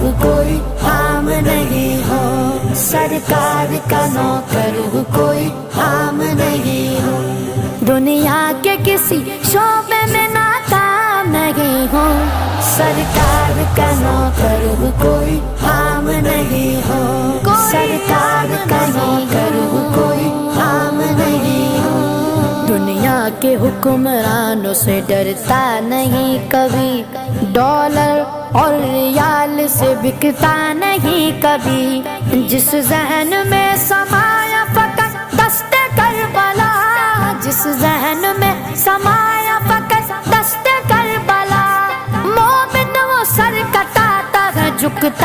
ہوں کوئی عام نہیں ہوں، سرکار کا نوکر ہوں کوئی عام نہیں ہوں، دنیا کے کسی شعبے میں ناکام نہیں ہوں، سرکار کا نوکر ہوں کوئی عام نہیں ہوں، سرکار کا نوکر ہوں کوئی عام نہیں ہوں، دنیا کے حکمرانوں سے ڈرتا نہیں کبھی، ڈالر اور ریال سے بکتا نہیں کبھی، جس ذہن میں سمایا فقط دست کربلا، جس ذہن میں سمایا فقط دست کربلا، مومن وہ سر کٹاتا ہے جھکتا